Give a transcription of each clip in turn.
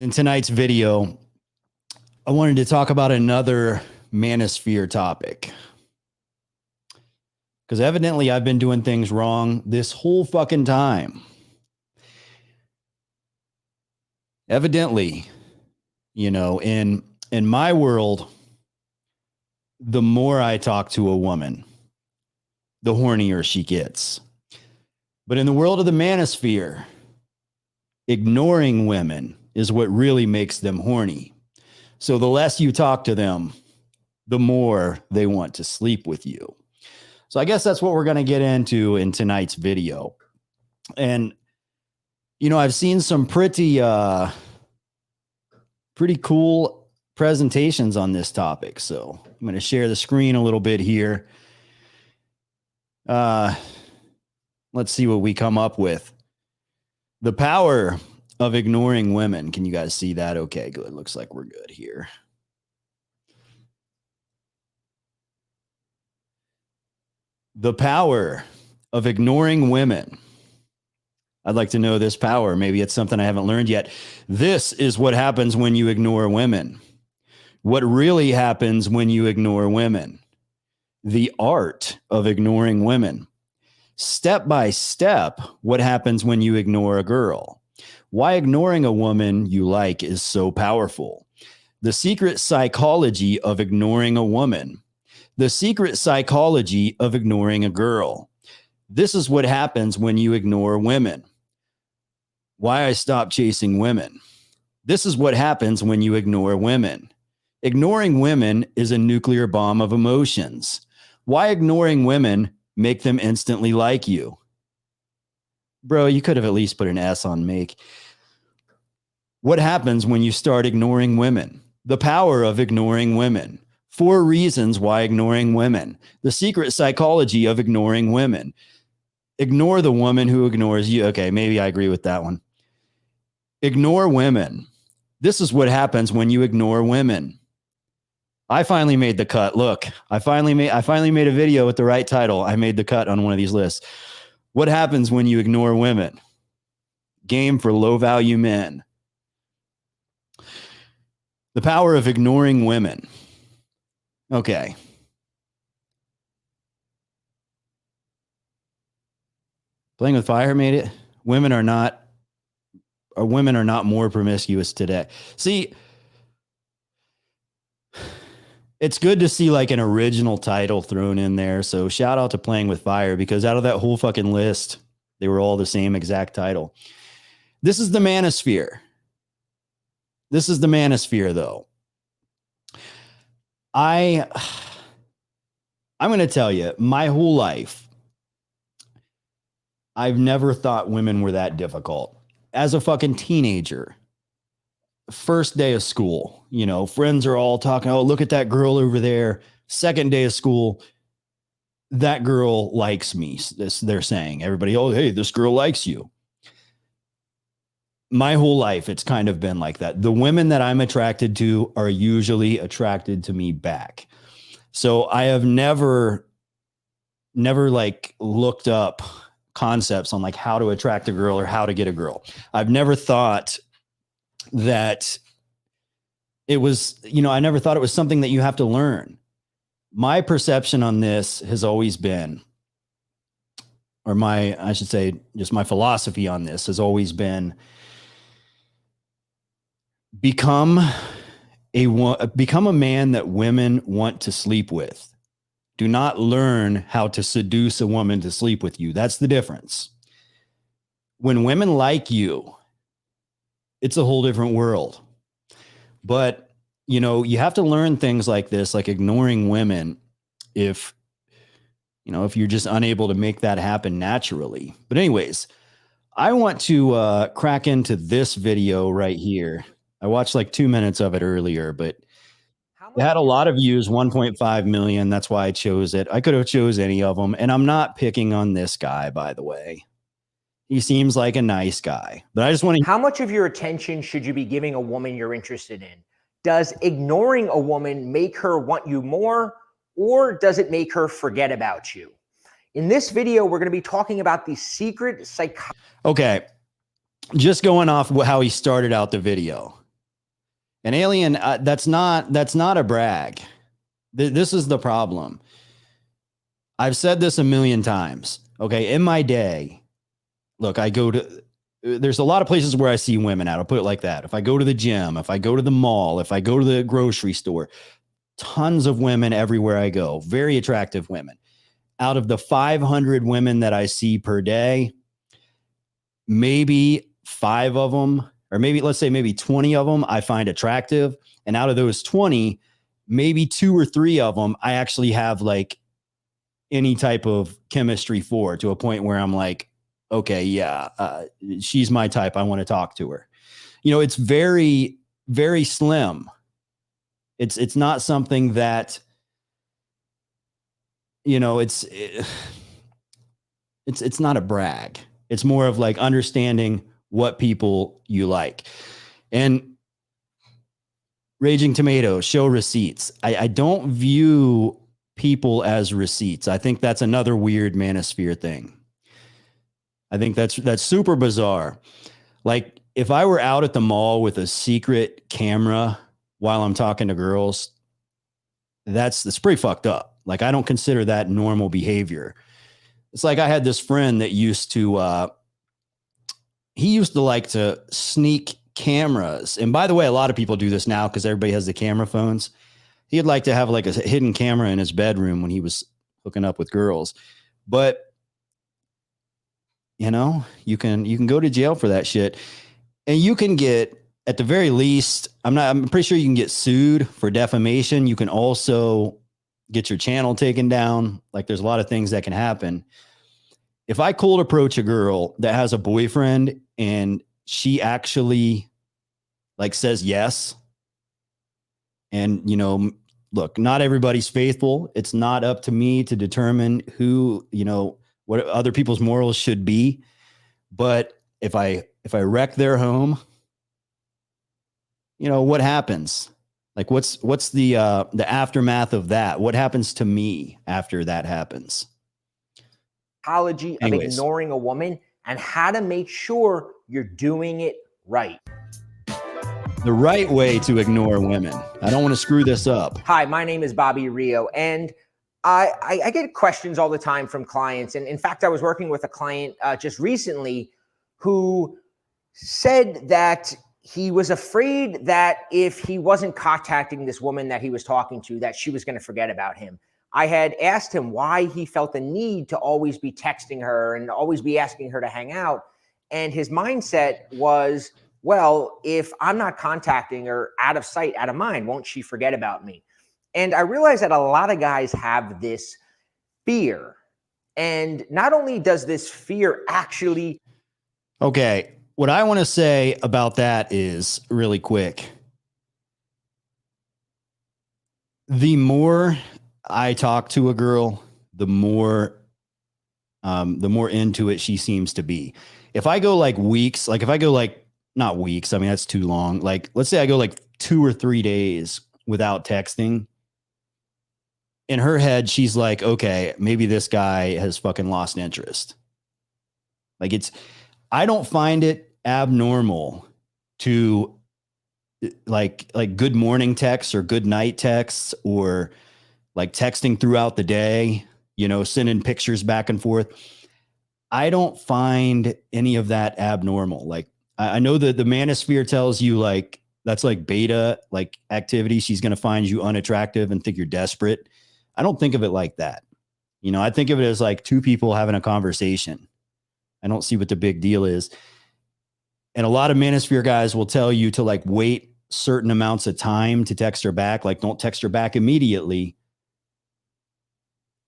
In tonight's video, I wanted to talk about another Manosphere topic. Because evidently I've been doing things wrong this whole fucking time. Evidently, in my world, the more I talk to a woman, the hornier she gets. But in the world of the Manosphere, ignoring women is what really makes them horny. So the less you talk to them, the more they want to sleep with you. So I guess that's what we're going to get into in tonight's video. And, I've seen some pretty cool presentations on this topic. So I'm going to share the screen a little bit here. Let's see what we come up with. The power of ignoring women. Can you guys see that? Okay, good. Looks like we're good here. The power of ignoring women. I'd like to know this power. Maybe it's something I haven't learned yet. This is what happens when you ignore women. What really happens when you ignore women. The art of ignoring women. Step by step, what happens when you ignore a girl. Why ignoring a woman you like is so powerful. The secret psychology of ignoring a woman. The secret psychology of ignoring a girl. This is what happens when you ignore women. Why I stopped chasing women. This is what happens when you ignore women. Ignoring women is a nuclear bomb of emotions. Why ignoring women make them instantly like you? Bro, you could have at least put an S on make. What happens when you start ignoring women? The power of ignoring women. 4 reasons why ignoring women. The secret psychology of ignoring women. Ignore the woman who ignores you. Okay, maybe I agree with that one. Ignore women. This is what happens when you ignore women. I finally made the cut. Look, I finally made a video with the right title. I made the cut on one of these lists. What happens when you ignore women? Game for low-value men. The power of ignoring women. Okay. Playing with fire made it. Women are not more promiscuous today. See, it's good to see like an original title thrown in there. So shout out to Playing with Fire, because out of that whole fucking list, they were all the same exact title. This is the Manosphere. This is the Manosphere, though. I'm going to tell you, my whole life, I've never thought women were that difficult. As a fucking teenager, first day of school, friends are all talking, oh, look at that girl over there. Second day of school, that girl likes me. They're saying, everybody, oh, hey, this girl likes you. My whole life, it's kind of been like that. The women that I'm attracted to are usually attracted to me back. So I have never like looked up concepts on like how to attract a girl or how to get a girl. I've never thought that it was, I never thought it was something that you have to learn. My perception on this has always been, or I should say, just my philosophy on this has always been, become a man that women want to sleep with. Do not learn how to seduce a woman to sleep with you. That's the difference. When women like you, it's a whole different world. But, you have to learn things like this, like ignoring women, if you're just unable to make that happen naturally. But anyways, I want to crack into this video right here. I watched like 2 minutes of it earlier, but it had a lot of views, 1.5 million. That's why I chose it. I could have chose any of them. And I'm not picking on this guy, by the way. He seems like a nice guy, but I just want to... How much of your attention should you be giving a woman you're interested in? Does ignoring a woman make her want you more, or does it make her forget about you? In this video, we're going to be talking about the secret psychology. Okay. Just going off how he started out the video. And alien, that's not a brag. This is the problem. I've said this a million times. Okay. In my day, look, there's a lot of places where I see women out. I'll put it like that. If I go to the gym, if I go to the mall, if I go to the grocery store, tons of women everywhere I go, very attractive women. Out of the 500 women that I see per day, maybe 5 of them, or maybe let's say maybe 20 of them I find attractive. And out of those 20, maybe 2 or 3 of them I actually have like any type of chemistry for, to a point where I'm like, okay, yeah, she's my type. I want to talk to her. It's very, very slim. It's not something that, it's not a brag. It's more of like understanding what people you like. And Raging Tomato, show receipts. I don't view people as receipts. I think that's another weird Manosphere thing. I think that's super bizarre. Like if I were out at the mall with a secret camera while I'm talking to girls, that's pretty fucked up. Like I don't consider that normal behavior. It's like I had this friend that used to like to sneak cameras. And by the way, a lot of people do this now because everybody has the camera phones. He'd like to have like a hidden camera in his bedroom when he was hooking up with girls. But you can go to jail for that shit. And you can get, at the very least, I'm pretty sure you can get sued for defamation. You can also get your channel taken down. Like there's a lot of things that can happen. If I cold approach a girl that has a boyfriend and she actually like says yes, and look, not everybody's faithful. It's not up to me to determine who, what other people's morals should be. But if I wreck their home, what happens? Like what's the aftermath of that? What happens to me after that happens? Psychology of ignoring a woman and how to make sure you're doing it right. The right way to ignore women. I don't want to screw this up. Hi, my name is Bobby Rio, and I get questions all the time from clients. And in fact, I was working with a client just recently who said that he was afraid that if he wasn't contacting this woman that he was talking to, that she was going to forget about him. I had asked him why he felt the need to always be texting her and always be asking her to hang out. And his mindset was, well, if I'm not contacting her, out of sight, out of mind, won't she forget about me? And I realized that a lot of guys have this fear. And not only does this fear actually... Okay, what I want to say about that is, really quick, the more I talk to a girl, the more into it she seems to be. If I go like weeks, like if I go like, not weeks, I mean, that's too long. Like, let's say I go like 2 or 3 days without texting. In her head, she's like, okay, maybe this guy has fucking lost interest. Like I don't find it abnormal to like good morning texts or good night texts or like texting throughout the day, sending pictures back and forth. I don't find any of that abnormal. Like I know that the Manosphere tells you like, that's like beta, like activity. She's going to find you unattractive and think you're desperate. I don't think of it like that. I think of it as like 2 people having a conversation. I don't see what the big deal is. And a lot of Manosphere guys will tell you to like wait certain amounts of time to text her back. Like don't text her back immediately.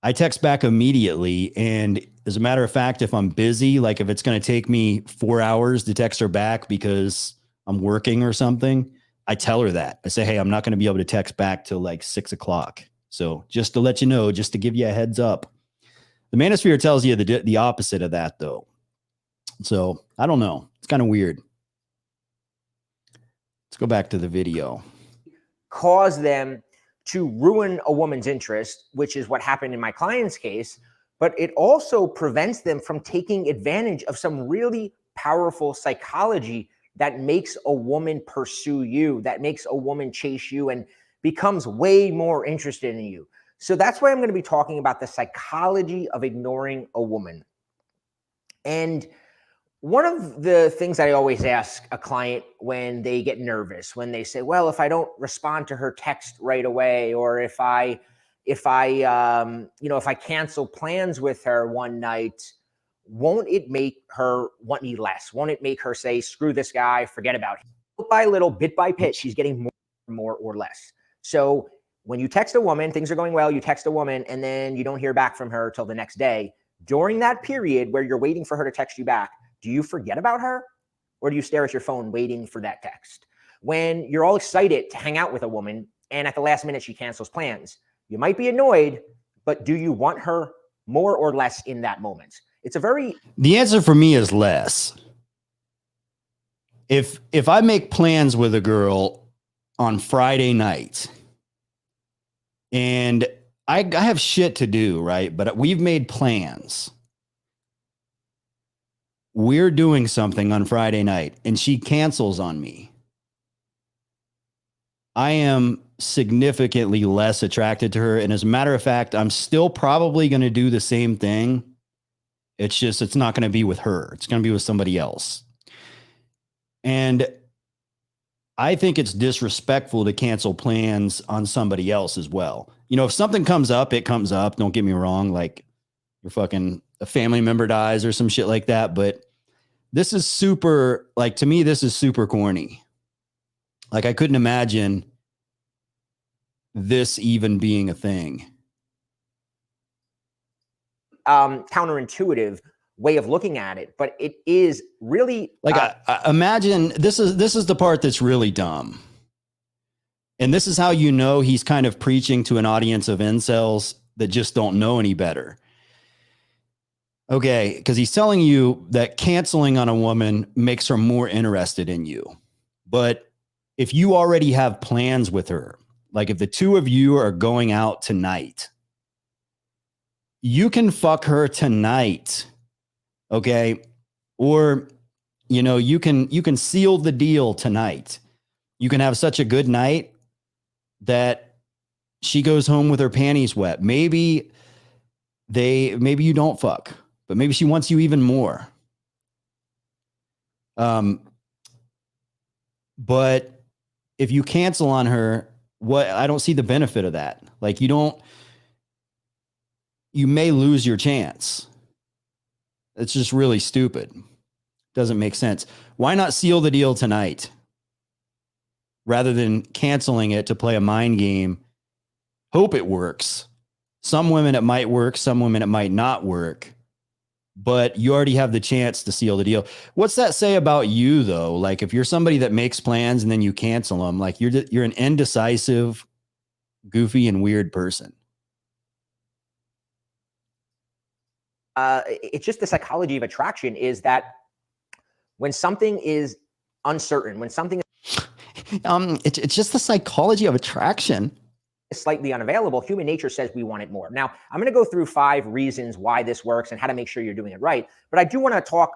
I text back immediately. And as a matter of fact, if I'm busy, like if it's going to take me 4 hours to text her back because I'm working or something, I tell her that. I say, hey, I'm not going to be able to text back till like 6 o'clock. So just to let you know, just to give you a heads up. The Manosphere tells you the opposite of that, though. So I don't know. It's kind of weird. Let's go back to the video. Cause them to ruin a woman's interest, which is what happened in my client's case, but it also prevents them from taking advantage of some really powerful psychology that makes a woman pursue you, that makes a woman chase you and becomes way more interested in you. So that's why I'm going to be talking about the psychology of ignoring a woman. And one of the things I always ask a client when they get nervous, when they say, well, if I don't respond to her text right away, or if I cancel plans with her one night, won't it make her want me less? Won't it make her say, screw this guy, forget about him? Little by little, bit by bit, she's getting more or less. So when you text a woman, things are going well, you text a woman, and then you don't hear back from her till the next day. During that period where you're waiting for her to text you back, do you forget about her, or do you stare at your phone waiting for that text? When you're all excited to hang out with a woman and at the last minute she cancels plans, you might be annoyed, but do you want her more or less in that moment? The answer for me is less. If I make plans with a girl on Friday night and I have shit to do, right? But we've made plans. We're doing something on Friday night and she cancels on me. I am significantly less attracted to her. And as a matter of fact, I'm still probably going to do the same thing. It's not going to be with her. It's going to be with somebody else. And I think it's disrespectful to cancel plans on somebody else as well. You know, if something comes up, it comes up. Don't get me wrong. Like a family member dies or some shit like that. But this is super, like, to me, this is super corny. Like, I couldn't imagine this even being a thing. Counterintuitive way of looking at it, but it is really like I imagine this is the part that's really dumb. And this is how you know he's kind of preaching to an audience of incels that just don't know any better. Okay, because he's telling you that canceling on a woman makes her more interested in you. But if you already have plans with her, like if the two of you are going out tonight, you can fuck her tonight. Okay. Or, you know, you can seal the deal tonight. You can have such a good night that she goes home with her panties wet. Maybe you don't fuck, but maybe she wants you even more. But if you cancel on her, I don't see the benefit of that. Like you may lose your chance. It's just really stupid. Doesn't make sense. Why not seal the deal tonight rather than canceling it to play a mind game? Hope it works. Some women it might work, some women it might not work, but you already have the chance to seal the deal. What's that say about you though? Like if you're somebody that makes plans and then you cancel them, like you're an indecisive, goofy and weird person. It's just the psychology of attraction is that when something is uncertain, when something it's just the psychology of attraction. Is slightly unavailable, human nature says we want it more. Now, I'm going to go through 5 reasons why this works and how to make sure you're doing it right. But I do want to talk.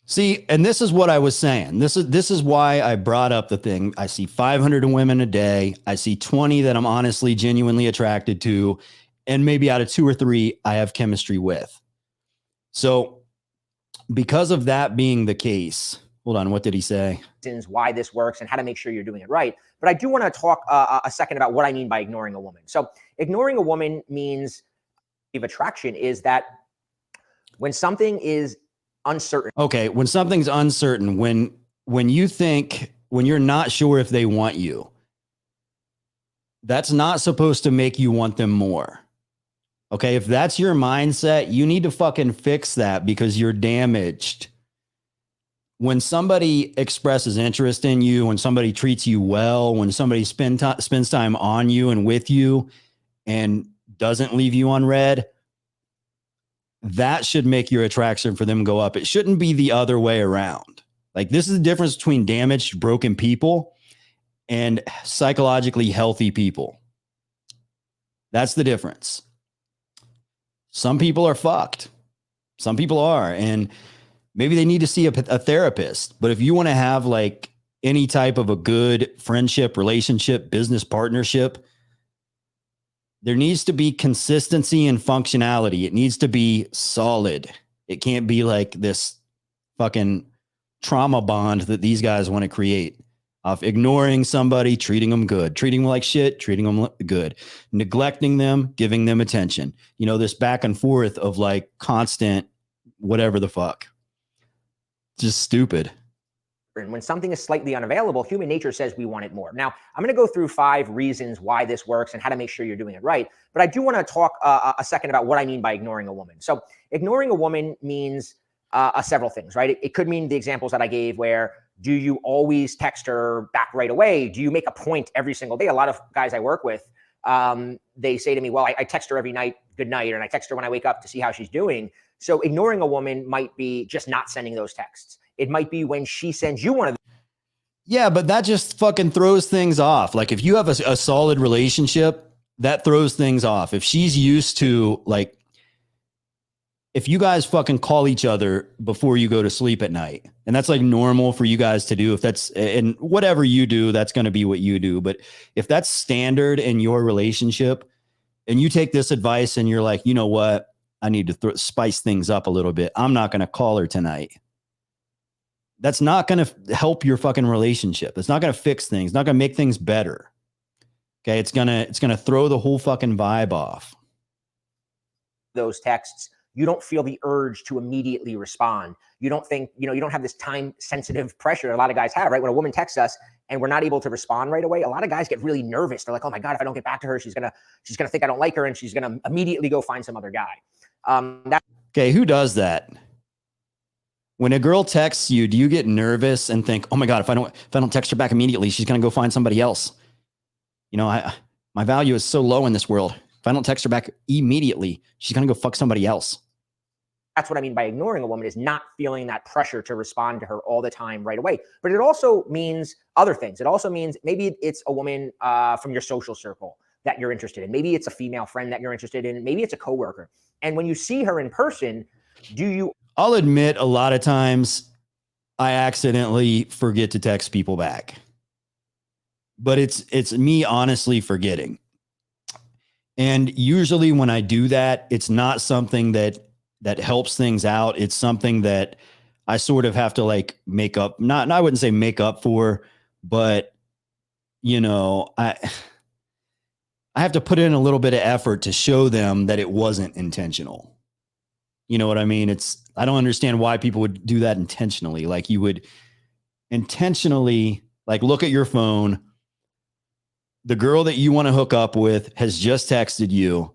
See, and this is what I was saying. This is why I brought up the thing. I see 500 women a day. I see 20 that I'm honestly, genuinely attracted to. And maybe out of 2 or 3, I have chemistry with. So because of that being the case, hold on, what did he say? Why this works and how to make sure you're doing it right. But I do want to talk a second about what I mean by ignoring a woman. So ignoring a woman means of attraction is that when something is uncertain. Okay, when something's uncertain, when you're not sure if they want you, that's not supposed to make you want them more. Okay, if that's your mindset, you need to fucking fix that because you're damaged. When somebody expresses interest in you, when somebody treats you well, when somebody spends time on you and with you and doesn't leave you on red, that should make your attraction for them go up. It shouldn't be the other way around. Like this is the difference between damaged, broken people and psychologically healthy people. That's the difference. Some people are fucked. Some people are. And maybe they need to see a therapist. But if you want to have like any type of a good friendship, relationship, business partnership, there needs to be consistency and functionality. It needs to be solid. It can't be like this fucking trauma bond that these guys want to create of ignoring somebody, treating them good, treating them like shit, treating them good, neglecting them, giving them attention. You know, this back and forth of like constant whatever the fuck. Just stupid. And when something is slightly unavailable, human nature says we want it more. Now, I'm going to go through 5 reasons why this works and how to make sure you're doing it right. But I do want to talk a second about what I mean by ignoring a woman. So ignoring a woman means several things, right? It could mean the examples that I gave where do you always text her back right away? Do you make a point every single day? A lot of guys I work with, they say to me, well, I text her every night, good night, and I text her when I wake up to see how she's doing. So ignoring a woman might be just not sending those texts. It might be when she sends you one of them. Yeah, but that just fucking throws things off. Like if you have a solid relationship, that throws things off. If she's used to like, if you guys fucking call each other before you go to sleep at night, and that's like normal for you guys to do, if that's, and whatever you do, that's going to be what you do. But if that's standard in your relationship and you take this advice and you're like, you know what, I need to spice things up a little bit. I'm not going to call her tonight. That's not going to help your fucking relationship. It's not going to fix things. It's not going to make things better. Okay. It's going to throw the whole fucking vibe off. Those texts, you don't feel the urge to immediately respond. You don't think, you don't have this time sensitive pressure a lot of guys have, right? When a woman texts us and we're not able to respond right away, a lot of guys get really nervous. They're like, oh my God, if I don't get back to her, she's going to think I don't like her and she's going to immediately go find some other guy. Okay. Who does that? When a girl texts you, do you get nervous and think, oh my God, if I don't text her back immediately, she's going to go find somebody else. You know, my value is so low in this world. If I don't text her back immediately, she's going to go fuck somebody else. That's what I mean by ignoring a woman, is not feeling that pressure to respond to her all the time right away. But it also means other things. It also means maybe it's a woman from your social circle that you're interested in. Maybe it's a female friend that you're interested in. Maybe it's a coworker. And when you see her in person, I'll admit a lot of times I accidentally forget to text people back, but it's me honestly forgetting. And usually when I do that, it's not something that helps things out. It's something that I sort of have to like make up, I wouldn't say make up for, but you know, I have to put in a little bit of effort to show them that it wasn't intentional. You know what I mean? I don't understand why people would do that intentionally. Like you would intentionally like look at your phone. The girl that you want to hook up with has just texted you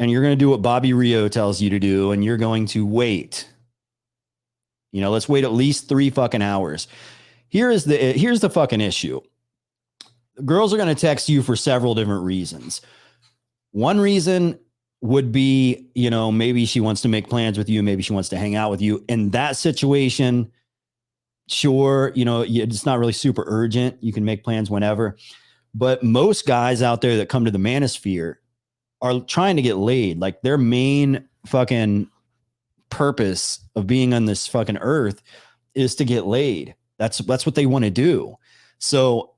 and you're going to do what Bobby Rio tells you to do. And you're going to wait, let's wait at least 3 fucking hours. Here's the fucking issue. Girls are going to text you for several different reasons. One reason would be, maybe she wants to make plans with you. Maybe she wants to hang out with you. In that situation, sure, it's not really super urgent. You can make plans whenever. But most guys out there that come to the Manosphere are trying to get laid. Like their main fucking purpose of being on this fucking earth is to get laid. That's what they want to do. So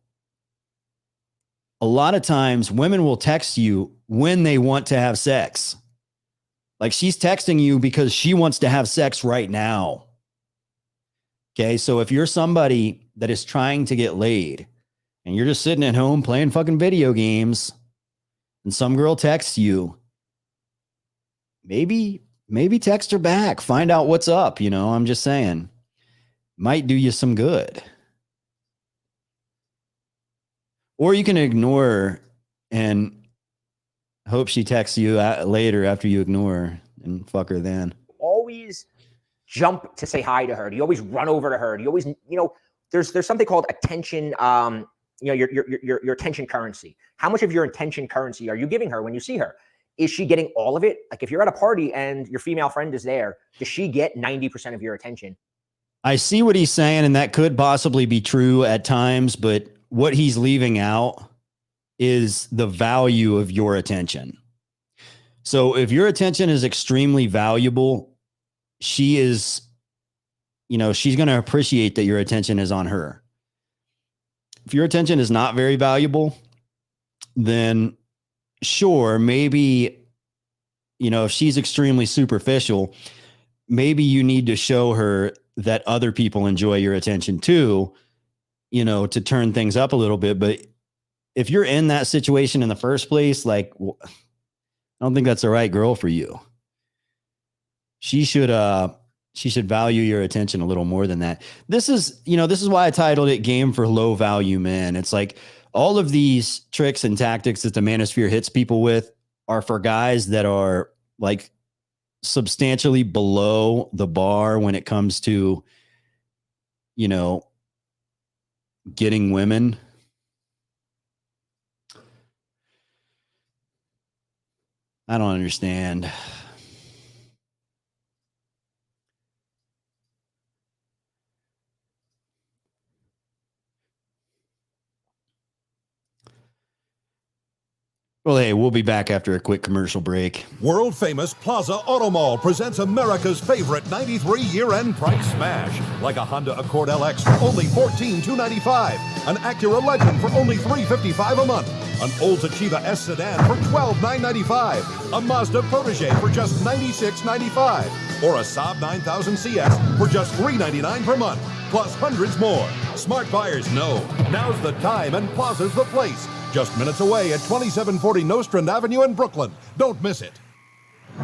a lot of times women will text you when they want to have sex. Like she's texting you because she wants to have sex right now. Okay. So if you're somebody that is trying to get laid and you're just sitting at home playing fucking video games and some girl texts you, maybe text her back, find out what's up. I'm just saying, might do you some good. Or you can ignore her and hope she texts you later after you ignore her and fuck her then. Always jump to say hi to her. Do you always run over to her? Do you always, there's something called attention, your attention currency. How much of your attention currency are you giving her when you see her? Is she getting all of it? Like if you're at a party and your female friend is there, does she get 90% of your attention? I see what he's saying, and that could possibly be true at times, but what he's leaving out is the value of your attention. So if your attention is extremely valuable, she is, she's going to appreciate that your attention is on her. If your attention is not very valuable, then sure, maybe, if she's extremely superficial, maybe you need to show her that other people enjoy your attention too, to turn things up a little bit. But if you're in that situation in the first place, like, I don't think that's the right girl for you. She should value your attention a little more than that. This is why I titled it Game for Low Value Men. It's like all of these tricks and tactics that the Manosphere hits people with are for guys that are like substantially below the bar when it comes to, getting women. I don't understand. Well, hey, we'll be back after a quick commercial break. World famous Plaza Auto Mall presents America's favorite 93 year-end price smash. Like a Honda Accord LX for only $14,295. An Acura Legend for only $355 a month. An Olds Achieva S sedan for $12,995. A Mazda Protege for just $96.95. Or a Saab 9000 CS for just $399 per month. Plus hundreds more. Smart buyers know now's the time and Plaza's the place. Just minutes away at 2740 Nostrand Avenue in Brooklyn. Don't miss it.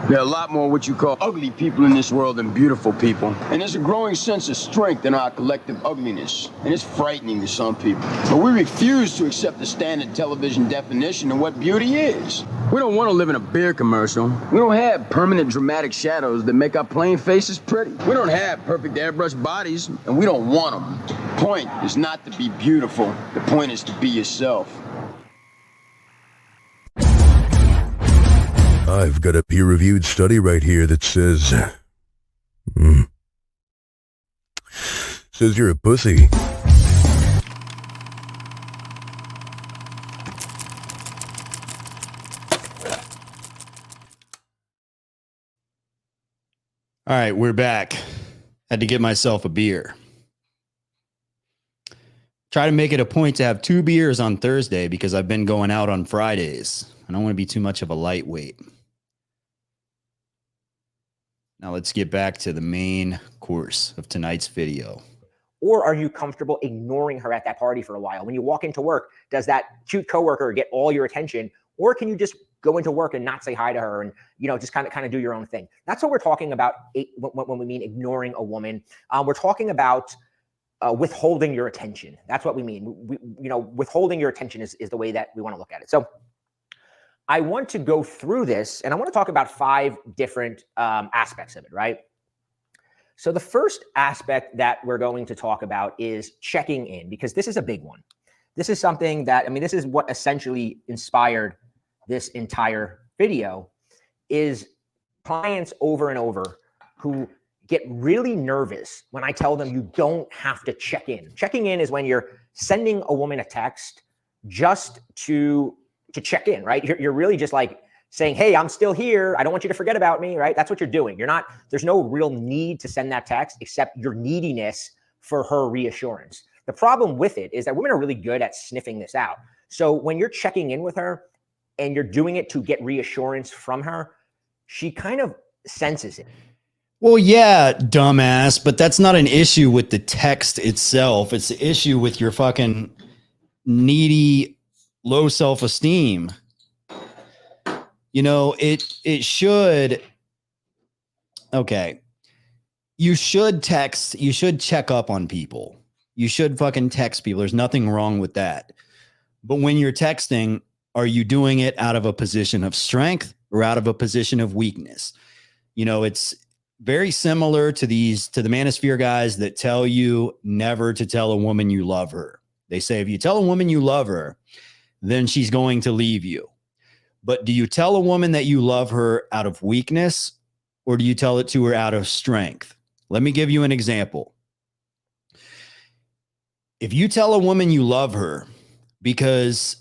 There are a lot more what you call ugly people in this world than beautiful people. And there's a growing sense of strength in our collective ugliness. And it's frightening to some people. But we refuse to accept the standard television definition of what beauty is. We don't want to live in a beer commercial. We don't have permanent dramatic shadows that make our plain faces pretty. We don't have perfect airbrush bodies, and we don't want them. The point is not to be beautiful. The point is to be yourself. I've got a peer-reviewed study right here that says you're a pussy. All right, we're back. Had to get myself a beer. Try to make it a point to have 2 beers on Thursday because I've been going out on Fridays. I don't want to be too much of a lightweight. Now let's get back to the main course of tonight's video. Or are you comfortable ignoring her at that party for a while? When you walk into work, does that cute coworker get all your attention? Or can you just go into work and not say hi to her and, just kind of do your own thing? That's what we're talking about when we mean ignoring a woman. We're talking about withholding your attention. That's what we mean. Withholding your attention is the way that we want to look at it. So I want to go through this and I want to talk about 5 different aspects of it, right? So the first aspect that we're going to talk about is checking in, because this is a big one. This is something that, this is what essentially inspired this entire video, is clients over and over who get really nervous when I tell them you don't have to check in. Checking in is when you're sending a woman a text just to check in, right? You're really just like saying, hey, I'm still here. I don't want you to forget about me, right? That's what you're doing. There's no real need to send that text except your neediness for her reassurance. The problem with it is that women are really good at sniffing this out. So when you're checking in with her and you're doing it to get reassurance from her, she kind of senses it. Well, yeah, dumbass, but that's not an issue with the text itself. It's the issue with your fucking needy, low self-esteem. It should, okay. You should text, you should check up on people. You should fucking text people. There's nothing wrong with that. But when you're texting, are you doing it out of a position of strength or out of a position of weakness? It's very similar to the Manosphere guys that tell you never to tell a woman you love her. They say, if you tell a woman you love her, then she's going to leave you. But do you tell a woman that you love her out of weakness, or do you tell it to her out of strength? Let me give you an example. If you tell a woman you love her because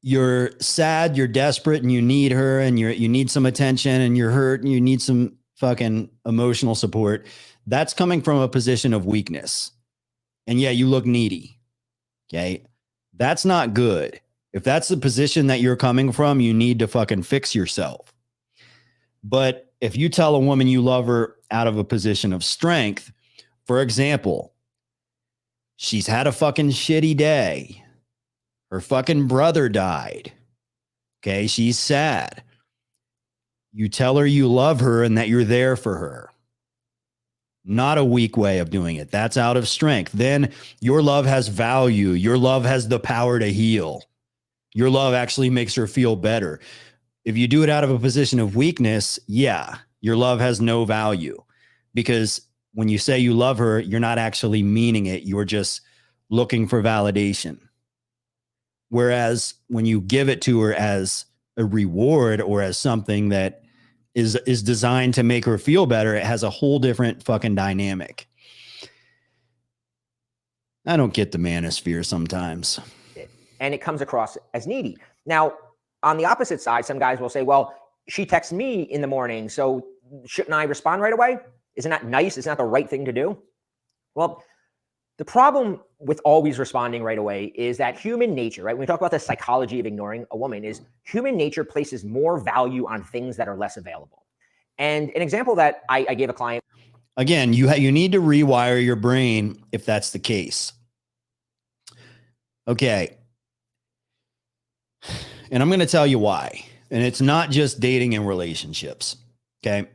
you're sad, you're desperate, and you need her, and you need some attention, and you're hurt, and you need some fucking emotional support, that's coming from a position of weakness. And yeah, you look needy. Okay. That's not good. If that's the position that you're coming from, you need to fucking fix yourself. But if you tell a woman you love her out of a position of strength, for example, she's had a fucking shitty day. Her fucking brother died. Okay. She's sad. You tell her you love her and that you're there for her. Not a weak way of doing it. That's out of strength. Then your love has value. Your love has the power to heal. Your love actually makes her feel better. If you do it out of a position of weakness, yeah, your love has no value, because when you say you love her, you're not actually meaning it. You're just looking for validation. Whereas when you give it to her as a reward or as something that is designed to make her feel better, it has a whole different fucking dynamic. I don't get the manosphere sometimes. And it comes across as needy. Now, on the opposite side, some guys will say, well, she texts me in the morning, so shouldn't I respond right away? Isn't that nice? Isn't that the right thing to do? Well, the problem with always responding right away is that human nature, right? When we talk about the psychology of ignoring a woman, is human nature places more value on things that are less available. And an example that I gave a client. Again, you need to rewire your brain if that's the case. Okay. And I'm going to tell you why. And it's not just dating and relationships. Okay.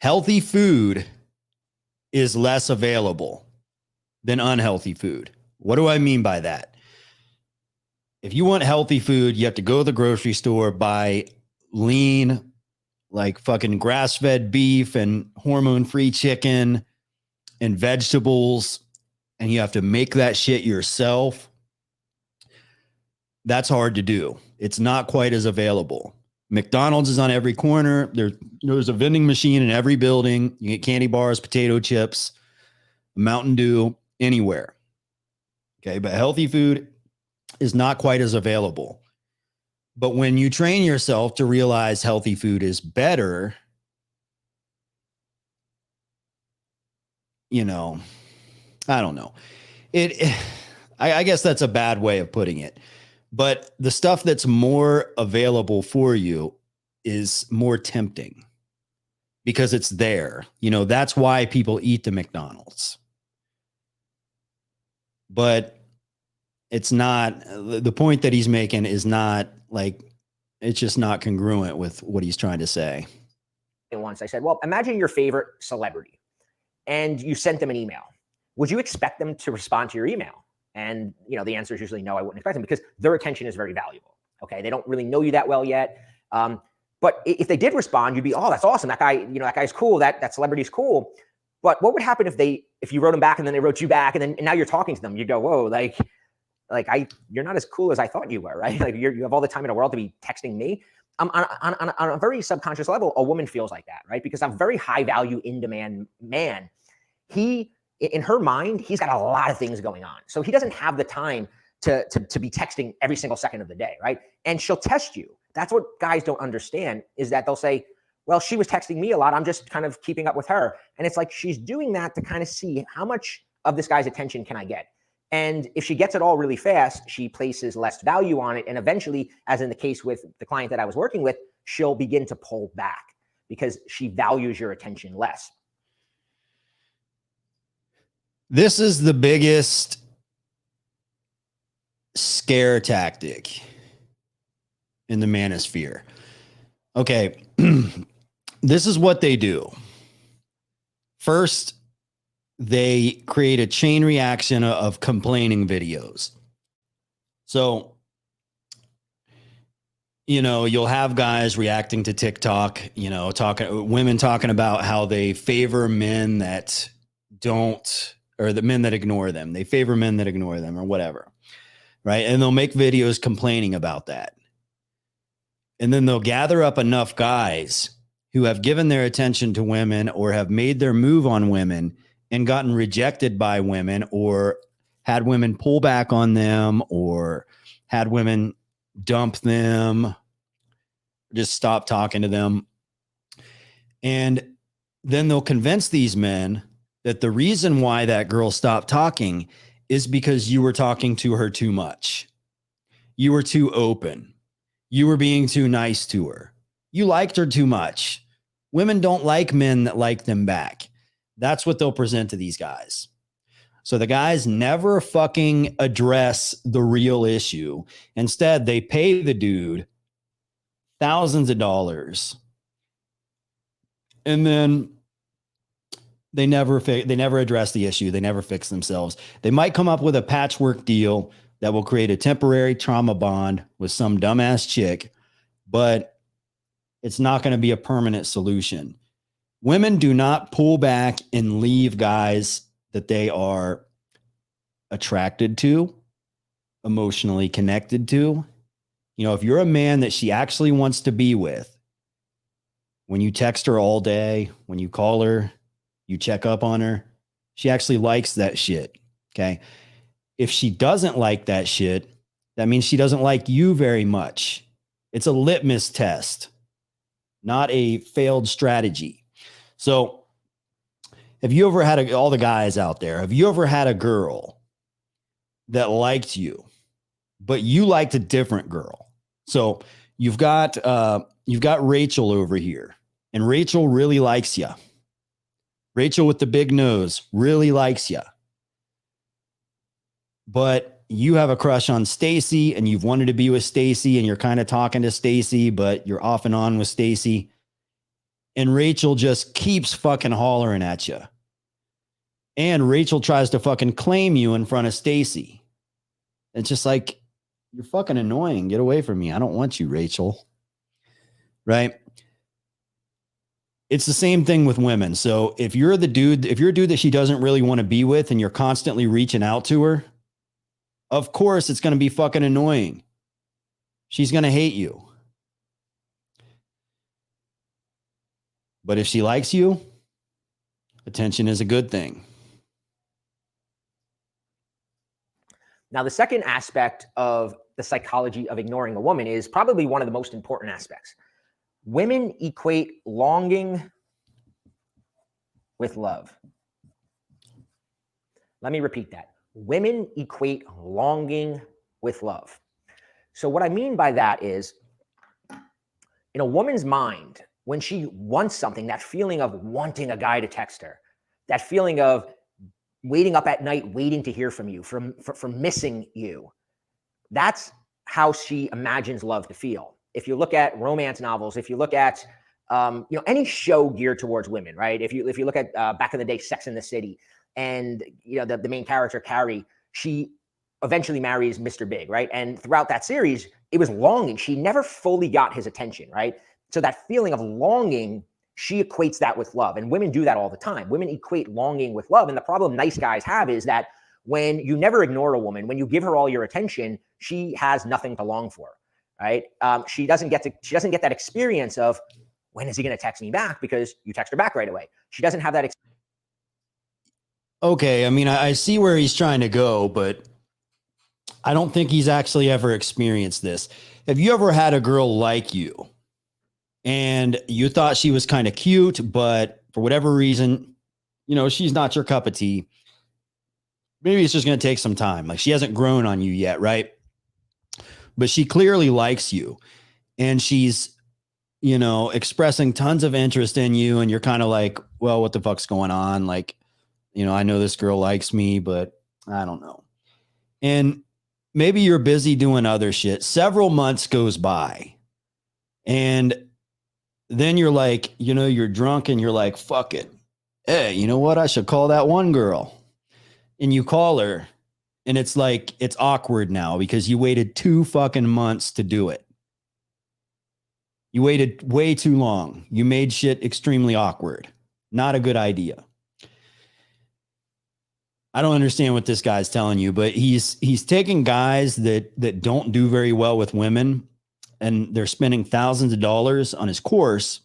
Healthy food is less available than unhealthy food. What do I mean by that? If you want healthy food, you have to go to the grocery store, buy lean, like fucking grass-fed beef and hormone-free chicken and vegetables, and you have to make that shit yourself. That's hard to do. It's not quite as available. McDonald's is on every corner. There's a vending machine in every building. You get candy bars, potato chips, Mountain Dew, anywhere. Okay, but healthy food is not quite as available. But when you train yourself to realize healthy food is better, I don't know. I guess that's a bad way of putting it. But the stuff that's more available for you is more tempting because it's there. That's why people eat the McDonald's. But it's not, the point that he's making is not like, it's just not congruent with what he's trying to say. And once I said, well, imagine your favorite celebrity and you sent them an email. Would you expect them to respond to your email? And, the answer is usually no, I wouldn't expect them, because their attention is very valuable. Okay. They don't really know you that well yet. But if they did respond, you'd be, oh, that's awesome. That guy, that guy's cool. That celebrity's cool. But what would happen if you wrote them back and then they wrote you back and now you're talking to them? You go, whoa, you're not as cool as I thought you were, right? Like you have all the time in the world to be texting me. On a very subconscious level, a woman feels like that, right? Because I'm a very high value, in demand man. In her mind, he's got a lot of things going on. So he doesn't have the time to be texting every single second of the day, right? And she'll test you. That's what guys don't understand, is that they'll say, well, she was texting me a lot, I'm just kind of keeping up with her. And it's like she's doing that to kind of see how much of this guy's attention can I get. And if she gets it all really fast, she places less value on it. And eventually, as in the case with the client that I was working with, she'll begin to pull back because she values your attention less. This is the biggest scare tactic in the manosphere. Okay. This is what they do. First, they create a chain reaction of complaining videos. So, you'll have guys reacting to TikTok, women talking about how they favor men that don't, or the men that ignore them. They favor men that ignore them or whatever. Right. And they'll make videos complaining about that. And then they'll gather up enough guys who have given their attention to women or have made their move on women and gotten rejected by women, or had women pull back on them, or had women dump them, just stop talking to them. And then they'll convince these men that the reason why that girl stopped talking is because you were talking to her too much. You were too open. You were being too nice to her. You liked her too much. Women don't like men that like them back. That's what they'll present to these guys. So the guys never fucking address the real issue. Instead, they pay the dude thousands of dollars. And then they never address the issue. They never fix themselves. They might come up with a patchwork deal that will create a temporary trauma bond with some dumbass chick, but it's not going to be a permanent solution. Women do not pull back and leave guys that they are attracted to, emotionally connected to. You know, if you're a man that she actually wants to be with, when you text her all day, when you call her, you check up on her, she actually likes that shit. Okay. If she doesn't like that shit, that means she doesn't like you very much. It's a litmus test, not a failed strategy. So have you ever had all the guys out there, have you ever had a girl that liked you, but you liked a different girl? So you've got Rachel over here, and Rachel really likes you. Rachel with the big nose really likes you. But you have a crush on Stacy, and you've wanted to be with Stacy, and you're kind of talking to Stacy, but you're off and on with Stacy. And Rachel just keeps fucking hollering at you. And Rachel tries to fucking claim you in front of Stacy. It's just like, you're fucking annoying. Get away from me. I don't want you, Rachel. Right? It's the same thing with women. So if you're a dude that she doesn't really want to be with and you're constantly reaching out to her, of course it's going to be fucking annoying. She's going to hate you. But if she likes you, attention is a good thing. Now, the second aspect of the psychology of ignoring a woman is probably one of the most important aspects. Women equate longing with love. Let me repeat that. Women equate longing with love. So what I mean by that is, in a woman's mind, when she wants something, that feeling of wanting a guy to text her, that feeling of waiting up at night, waiting to hear from you, from missing you, that's how she imagines love to feel. If you look at romance novels, if you look at any show geared towards women, right? If you look at back in the day, Sex and the City, and the main character Carrie, she eventually marries Mr. Big, right? And throughout that series, it was longing. She never fully got his attention, right? So that feeling of longing, she equates that with love. And women do that all the time. Women equate longing with love. And the problem nice guys have is that when you never ignore a woman, when you give her all your attention, she has nothing to long for, right? She doesn't get that experience of, when is he going to text me back? Because you text her back right away. She doesn't have that experience. Okay, I mean, I see where he's trying to go, but I don't think he's actually ever experienced this. Have you ever had a girl like you and you thought she was kind of cute, but for whatever reason, she's not your cup of tea? Maybe it's just going to take some time. Like, she hasn't grown on you yet, right? But she clearly likes you, and she's, expressing tons of interest in you, and you're kind of like, well, what the fuck's going on? Like, I know this girl likes me, but I don't know. And maybe you're busy doing other shit. Several months goes by, and then you're like, you're drunk and you're like, fuck it. Hey, you know what? I should call that one girl. And you call her, and it's like, it's awkward now because you waited 2 fucking months to do it. You waited way too long. You made shit extremely awkward. Not a good idea. I don't understand what this guy's telling you, but he's taking guys that don't do very well with women, and they're spending thousands of dollars on his course,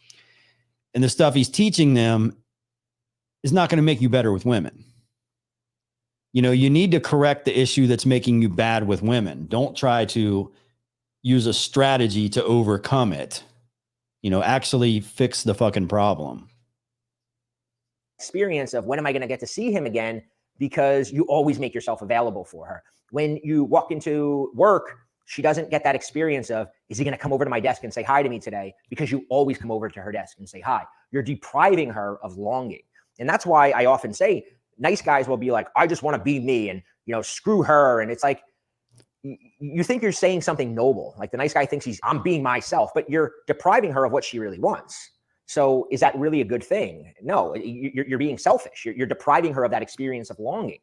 and the stuff he's teaching them is not going to make you better with women. You need to correct the issue that's making you bad with women. Don't try to use a strategy to overcome it. actually fix the fucking problem. Experience of when am I going to get to see him again, because you always make yourself available for her. When you walk into work, she doesn't get that experience of, is he going to come over to my desk and say hi to me today? Because you always come over to her desk and say hi. You're depriving her of longing. And that's why I often say nice guys will be like, I just want to be me and, screw her. And it's like, you think you're saying something noble. Like the nice guy thinks I'm being myself, but you're depriving her of what she really wants. So is that really a good thing? No, you're being selfish. You're depriving her of that experience of longing,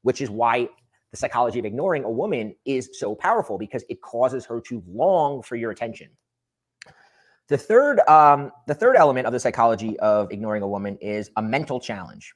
which is why the psychology of ignoring a woman is so powerful, because it causes her to long for your attention. The third element of the psychology of ignoring a woman is a mental challenge.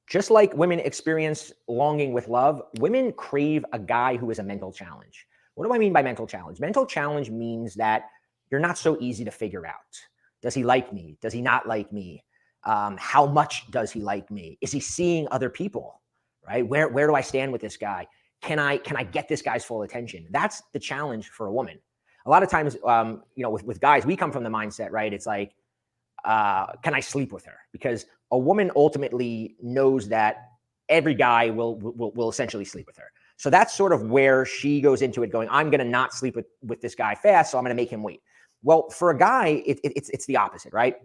Just like women experience longing with love, women crave a guy who is a mental challenge. What do I mean by mental challenge? Mental challenge means that you're not so easy to figure out. Does he like me? Does he not like me? How much does he like me? Is he seeing other people? Right? Where do I stand with this guy? Can I get this guy's full attention? That's the challenge for a woman. A lot of times, with guys, we come from the mindset, right? It's like, can I sleep with her? Because a woman ultimately knows that every guy will essentially sleep with her. So that's sort of where she goes into it going, I'm going to not sleep with this guy fast, so I'm going to make him wait. Well, for a guy, it's the opposite, right?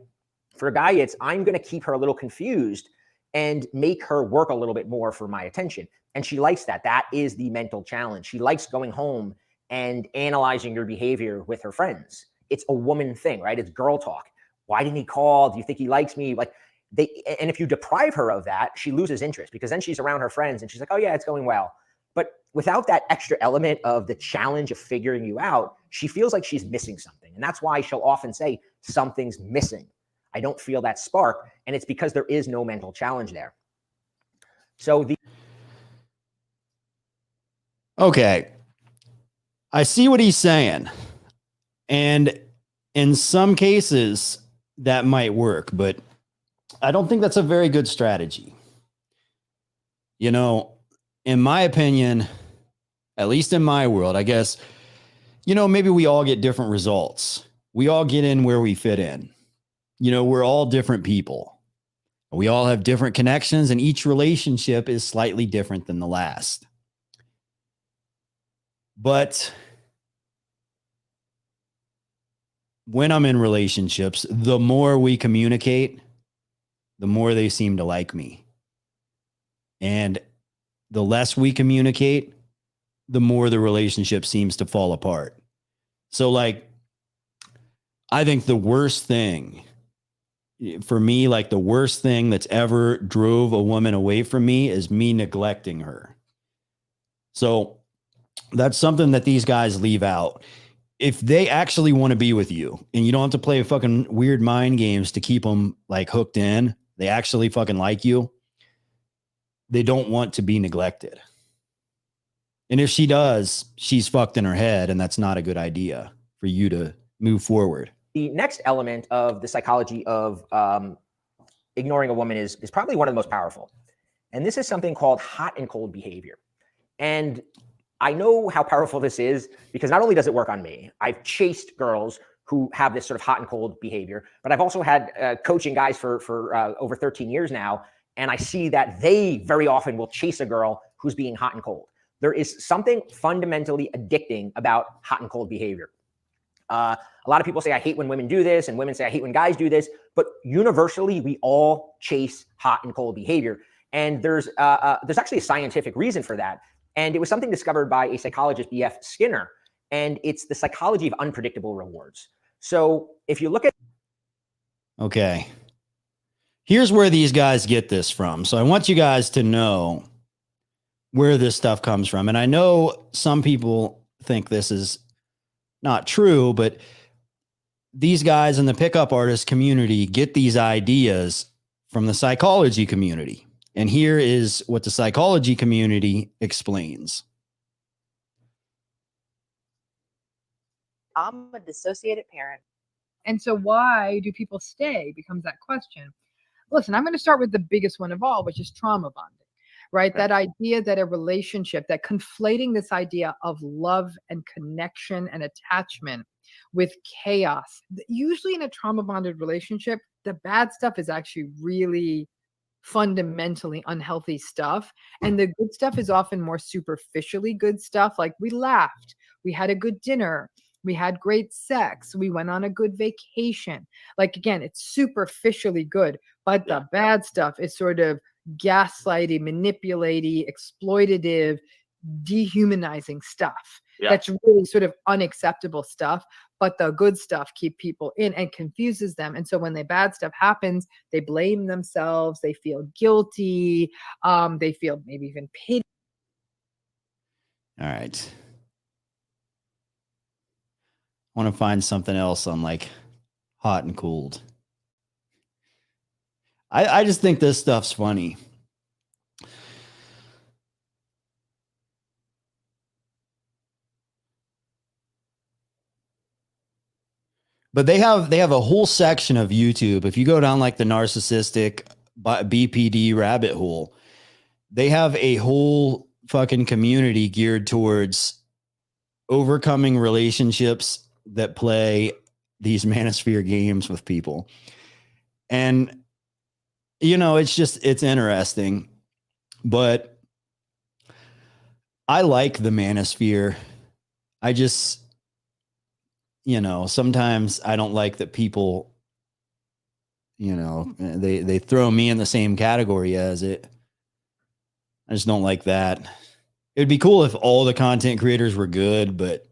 For a guy, it's I'm going to keep her a little confused and make her work a little bit more for my attention. And she likes that. That is the mental challenge. She likes going home and analyzing your behavior with her friends. It's a woman thing, right? It's girl talk. Why didn't he call? Do you think he likes me? And if you deprive her of that, she loses interest, because then she's around her friends and she's like, oh yeah, it's going well. But without that extra element of the challenge of figuring you out, she feels like she's missing something. And that's why she'll often say, something's missing. I don't feel that spark. And it's because there is no mental challenge there. So Okay. I see what he's saying. And in some cases that might work, but I don't think that's a very good strategy. In my opinion, at least in my world, I guess, maybe we all get different results. We all get in where we fit in. We're all different people. We all have different connections, and each relationship is slightly different than the last. But when I'm in relationships, the more we communicate, the more they seem to like me. And the less we communicate, the more the relationship seems to fall apart. So I think the worst thing for me, the worst thing that's ever drove a woman away from me is me neglecting her. So that's something that these guys leave out. If they actually want to be with you and you don't have to play fucking weird mind games to keep them hooked in, they actually fucking like you. They don't want to be neglected. And if she does, she's fucked in her head, and that's not a good idea for you to move forward. The next element of the psychology of ignoring a woman is probably one of the most powerful. And this is something called hot and cold behavior. And I know how powerful this is because not only does it work on me, I've chased girls who have this sort of hot and cold behavior, but I've also had coaching guys for over 13 years now. And I see that they very often will chase a girl who's being hot and cold. There is something fundamentally addicting about hot and cold behavior. A lot of people say, I hate when women do this, and women say, I hate when guys do this. But universally, we all chase hot and cold behavior. And there's actually a scientific reason for that. And it was something discovered by a psychologist, B.F. Skinner. And it's the psychology of unpredictable rewards. So if you look at... Okay. Here's where these guys get this from. So I want you guys to know where this stuff comes from. And I know some people think this is not true, but these guys in the pickup artist community get these ideas from the psychology community. And here is what the psychology community explains. I'm a dissociated parent. And so why do people stay becomes that question. Listen, I'm going to start with the biggest one of all, which is trauma bonding, right? That idea that a relationship, that conflating this idea of love and connection and attachment with chaos. Usually in a trauma bonded relationship, the bad stuff is actually really fundamentally unhealthy stuff. And the good stuff is often more superficially good stuff. Like we laughed, we had a good dinner, we had great sex, we went on a good vacation. Like again, it's superficially good, but the bad stuff is sort of gaslighty, manipulating, exploitative, dehumanizing stuff. That's really sort of unacceptable stuff. But the good stuff keep people in and confuses them. And so when the bad stuff happens, they blame themselves, they feel guilty, they feel maybe even pity. All right. I want to find something else on like hot and cooled. I just think this stuff's funny. But they have a whole section of YouTube. If you go down like the narcissistic BPD rabbit hole, they have a whole fucking community geared towards overcoming relationships that play these Manosphere games with people. And, you know, it's interesting, but I like the Manosphere. I just, you know, sometimes I don't like that people, you know, they throw me in the same category as it. I just don't like that. It'd be cool if all the content creators were good, but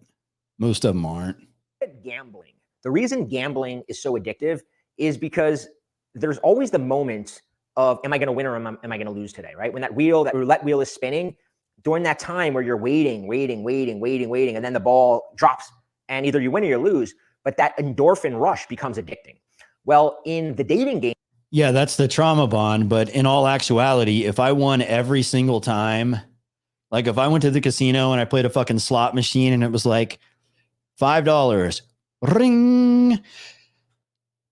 most of them aren't. Gambling. The reason gambling is so addictive is because there's always the moment of, am I going to win or am I going to lose today, right? When that roulette wheel is spinning, during that time where you're waiting, and then the ball drops and either you win or you lose, but that endorphin rush becomes addicting. Well, in the dating game. Yeah, that's the trauma bond. But in all actuality, if I won every single time, like if I went to the casino and I played a fucking slot machine and it was like $5, ring,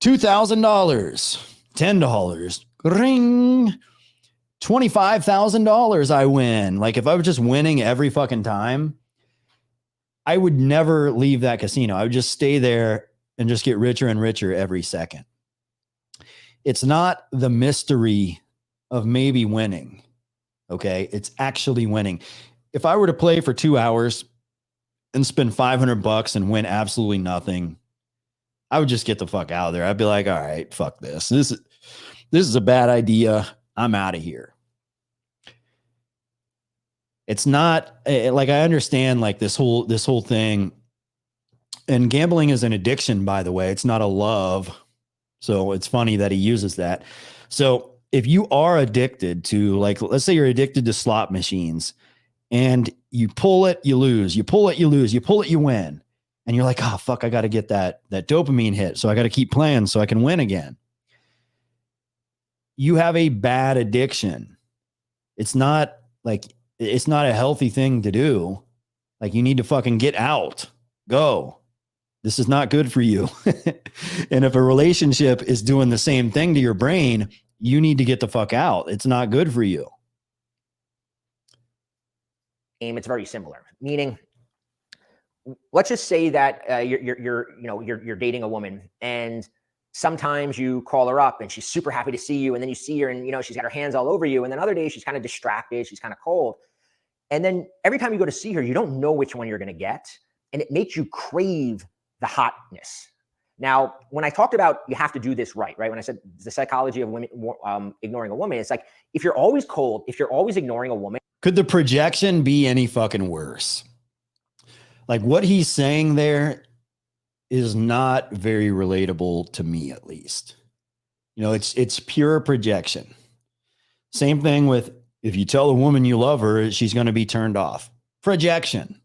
$2,000, $10, ring, $25,000 I win. Like if I was just winning every fucking time, I would never leave that casino. I would just stay there and just get richer and richer every second. It's not the mystery of maybe winning. Okay. It's actually winning. If I were to play for 2 hours and spend $500 and win absolutely nothing, I would just get the fuck out of there. I'd be like, all right, fuck this. This is a bad idea. I'm out of here. It's not like, I understand like this whole thing, and gambling is an addiction, by the way. It's not a love. So it's funny that he uses that. So if you are addicted to, like, let's say you're addicted to slot machines and you pull it, you lose, you pull it, you lose, you pull it, you win. And you're like, oh fuck, I got to get that dopamine hit. So I got to keep playing so I can win again. You have a bad addiction. It's not a healthy thing to do. Like, you need to fucking get out, go. This is not good for you. And if a relationship is doing the same thing to your brain, you need to get the fuck out. It's not good for you. It's very similar. Meaning, let's just say that you're dating a woman, and sometimes you call her up and she's super happy to see you, and then you see her and, you know, she's got her hands all over you, and then other days she's kind of distracted, she's kind of cold. And then every time you go to see her, you don't know which one you're going to get, and it makes you crave the hotness. Now, when I talked about you have to do this right? When I said the psychology of women ignoring a woman, it's like, if you're always cold, if you're always ignoring a woman. Could the projection be any fucking worse? Like, what he's saying there is not very relatable to me, at least. You know, it's pure projection. Same thing with, if you tell a woman you love her, she's going to be turned off. Projection.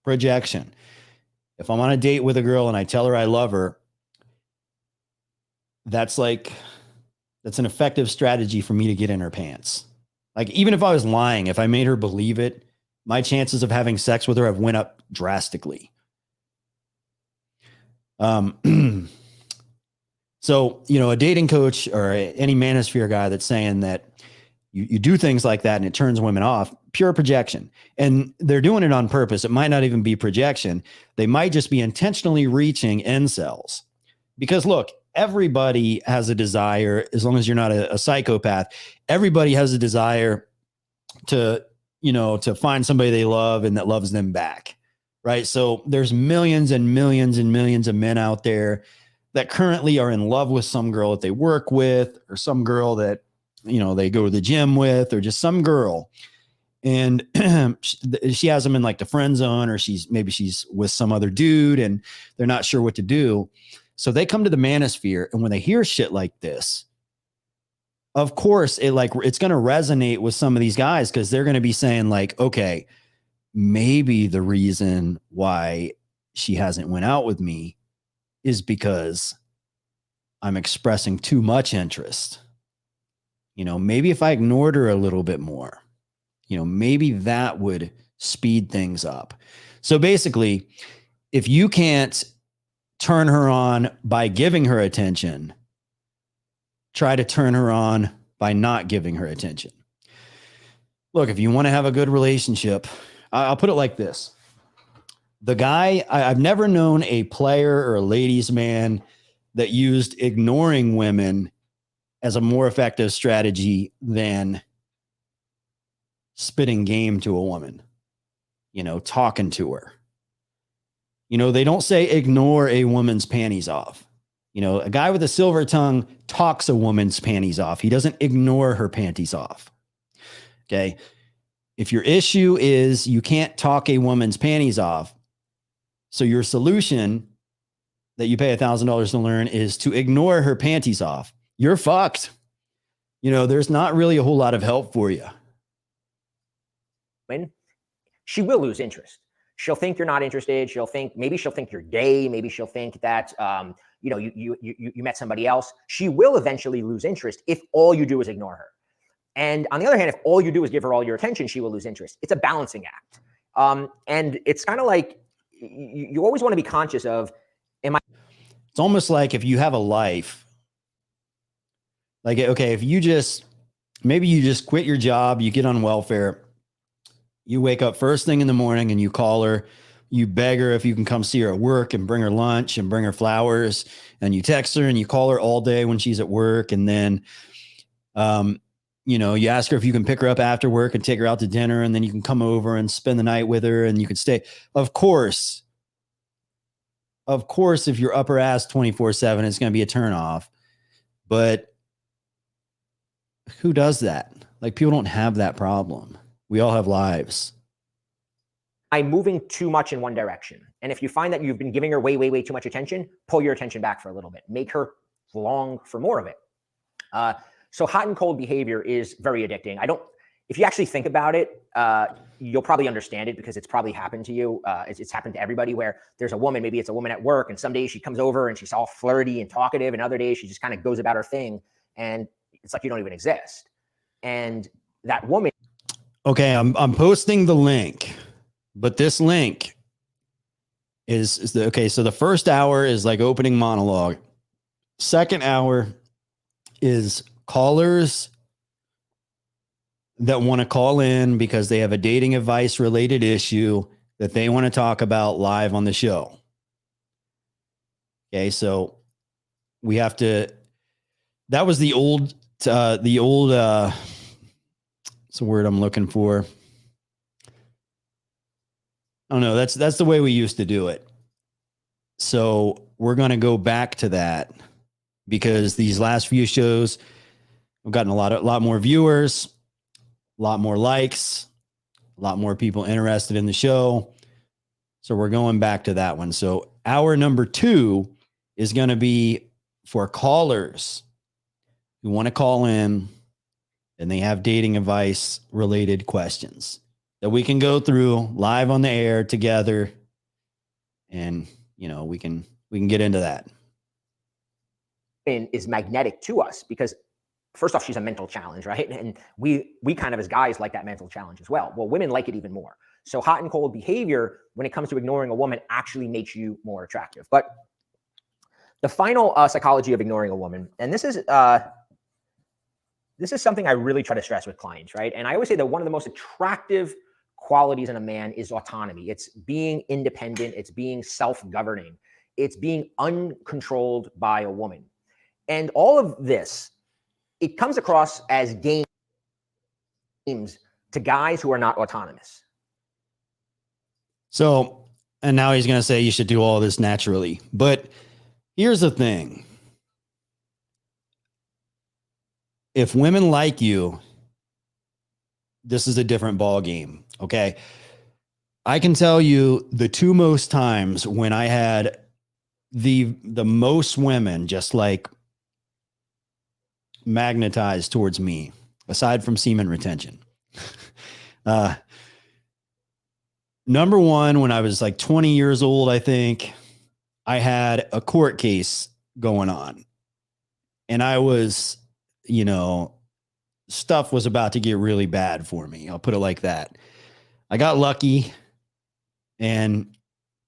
If I'm on a date with a girl and I tell her I love her, that's an effective strategy for me to get in her pants. Like, even if I was lying, if I made her believe it, my chances of having sex with her have went up drastically. So, you know, a dating coach or any Manosphere guy that's saying that you do things like that and it turns women off, pure projection. And they're doing it on purpose. It might not even be projection. They might just be intentionally reaching incels. Because look, everybody has a desire, as long as you're not a psychopath, everybody has a desire to, to find somebody they love and that loves them back. Right. So there's millions and millions and millions of men out there that currently are in love with some girl that they work with, or some girl that, they go to the gym with, or just some girl. And she has them in like the friend zone, or she's with some other dude and they're not sure what to do. So they come to the Manosphere, and when they hear shit like this, of course it's going to resonate with some of these guys, because they're going to be saying like, okay, maybe the reason why she hasn't went out with me is because I'm expressing too much interest. Maybe if I ignored her a little bit more, maybe that would speed things up. So basically, if you can't turn her on by giving her attention, try to turn her on by not giving her attention. Look, if you want to have a good relationship, I'll put it like this. The guy, I've never known a player or a ladies' man that used ignoring women as a more effective strategy than spitting game to a woman, talking to her. They don't say ignore a woman's panties off. A guy with a silver tongue talks a woman's panties off. He doesn't ignore her panties off. Okay. If your issue is you can't talk a woman's panties off, so your solution that you pay $1,000 to learn is to ignore her panties off, you're fucked. There's not really a whole lot of help for you. When she will lose interest. She'll think you're not interested. Maybe she'll think you're gay. Maybe she'll think that, you met somebody else. She will eventually lose interest if all you do is ignore her. And on the other hand, if all you do is give her all your attention, she will lose interest. It's a balancing act. And it's kind of like, you always want to be conscious of, it's almost like if you have a life, like, okay, if maybe you just quit your job, you get on welfare, you wake up first thing in the morning and you call her, you beg her if you can come see her at work and bring her lunch and bring her flowers, and you text her and you call her all day when she's at work. And then, you ask her if you can pick her up after work and take her out to dinner, and then you can come over and spend the night with her and you can stay. Of course, if you're up her ass 24/7, it's going to be a turnoff. But who does that? Like, people don't have that problem. We all have lives. I'm moving too much in one direction. And if you find that you've been giving her way, way, way too much attention, pull your attention back for a little bit. Make her long for more of it. So hot and cold behavior is very addicting. If you actually think about it, you'll probably understand it, because it's probably happened to you. It's happened to everybody, where there's a woman, maybe it's a woman at work, and some days she comes over and she's all flirty and talkative, and other days she just kind of goes about her thing, and it's like you don't even exist. And that woman. Okay, I'm posting the link, but this link is okay. So the first hour is like opening monologue. Second hour is callers that want to call in because they have a dating advice related issue that they want to talk about live on the show. Okay, so we have to. That was the old. It's a word I'm looking for. I don't know. That's the way we used to do it. So we're going to go back to that, because these last few shows, we've gotten a lot more viewers, a lot more likes, a lot more people interested in the show. So we're going back to that one. So hour number 2 is going to be for callers who want to call in and they have dating advice related questions that we can go through live on the air together. And, we can get into that. Is magnetic to us because, first off, she's a mental challenge, right? And we kind of, as guys, like that mental challenge as well. Well, women like it even more. So hot and cold behavior, when it comes to ignoring a woman, actually makes you more attractive. But the final psychology of ignoring a woman, and this is this is something I really try to stress with clients, right? And I always say that one of the most attractive qualities in a man is autonomy. It's being independent. It's being self-governing. It's being uncontrolled by a woman. And all of this, it comes across as games to guys who are not autonomous. So, and now he's going to say you should do all this naturally. But here's the thing. If women like you, this is a different ball game. Okay. I can tell you the two most times when I had the most women just like magnetized towards me, aside from semen retention. Number one, when I was like 20 years old, I think I had a court case going on, and I was, you know, stuff was about to get really bad for me. I'll put it like that. I got lucky, and,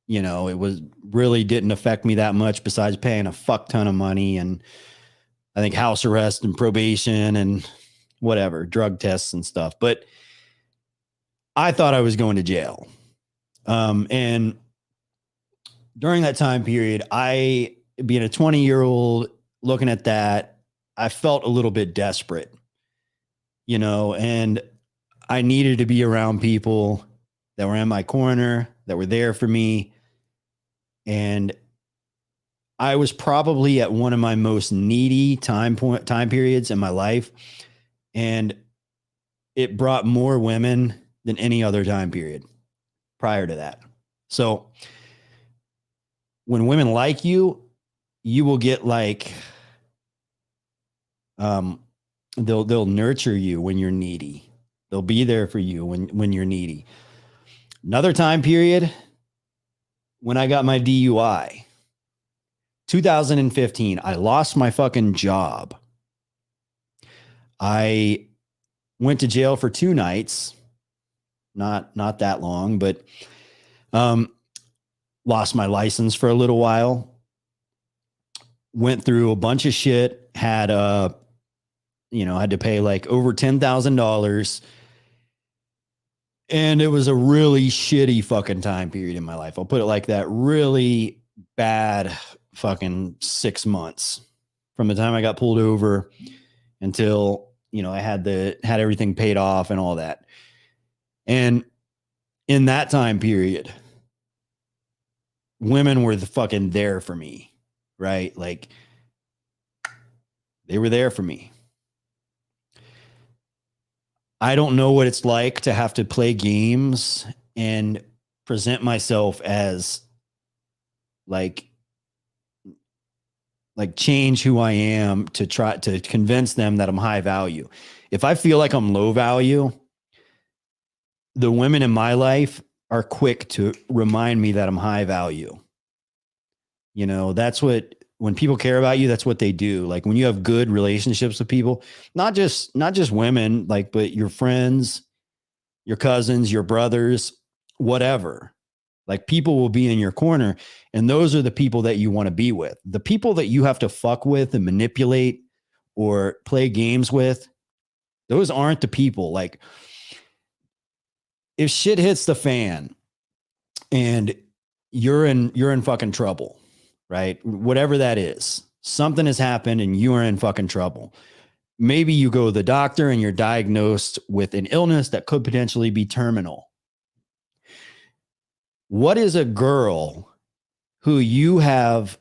you know, it was really didn't affect me that much besides paying a fuck ton of money. And I think house arrest and probation and whatever, drug tests and stuff. But I thought I was going to jail. And during that time period, I, being a 20-year-old looking at that, I felt a little bit desperate, you know, and I needed to be around people that were in my corner, that were there for me. And I was probably at one of my most needy time periods in my life. And it brought more women than any other time period prior to that. So when women like you, you will get like, they'll nurture you when you're needy. They'll be there for you when you're needy. Another time period, when I got my DUI, 2015, I lost my fucking job. I went to jail for 2 nights, not that long, but lost my license for a little while. Went through a bunch of shit, had to pay like over $10,000. And it was a really shitty fucking time period in my life. I'll put it like that. Really bad fucking 6 months from the time I got pulled over until, you know, I had everything paid off and all that. And in that time period, women were fucking there for me, right? Like they were there for me. I don't know what it's like to have to play games and present myself as like change who I am to try to convince them that I'm high value. If I feel like I'm low value, the women in my life are quick to remind me that I'm high value. You know, that's what, when people care about you, that's what they do. Like when you have good relationships with people, not just women, like, but your friends, your cousins, your brothers, whatever, like people will be in your corner. And those are the people that you want to be with. The people that you have to fuck with and manipulate or play games with, those aren't the people. Like if shit hits the fan and you're in fucking trouble, right? Whatever that is, something has happened and you are in fucking trouble. Maybe you go to the doctor and you're diagnosed with an illness that could potentially be terminal. What is a girl who you have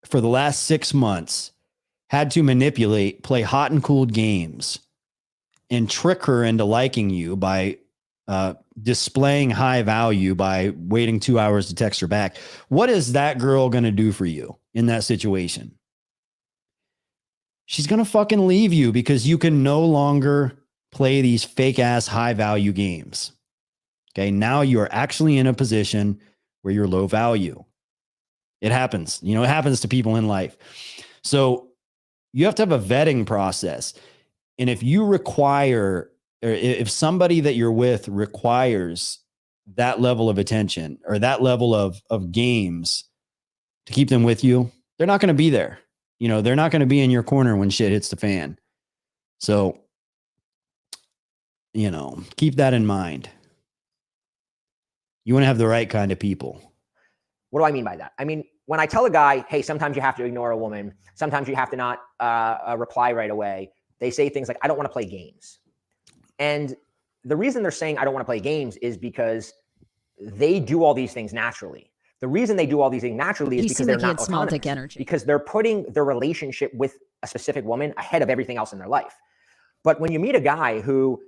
for the last 6 months had to manipulate, play hot and cold games and trick her into liking you by displaying high value by waiting 2 hours to text her back? What is that girl going to do for you in that situation? She's going to fucking leave you because you can no longer play these fake ass high value games. Okay. Now you are actually in a position where you're low value. It happens, you know, it happens to people in life. So you have to have a vetting process. And if you require, or if somebody that you're with requires that level of attention or that level of games to keep them with you, they're not going to be there. You know, they're not going to be in your corner when shit hits the fan. So, keep that in mind. You want to have the right kind of people. What do I mean by that? I mean, when I tell a guy, hey, sometimes you have to ignore a woman, sometimes you have to not reply right away, they say things like, I don't want to play games. And the reason they're saying I don't want to play games is because they do all these things naturally. The reason they do all these things naturally is because they're not autonomous, because they're putting their relationship with a specific woman ahead of everything else in their life. But when you meet a guy who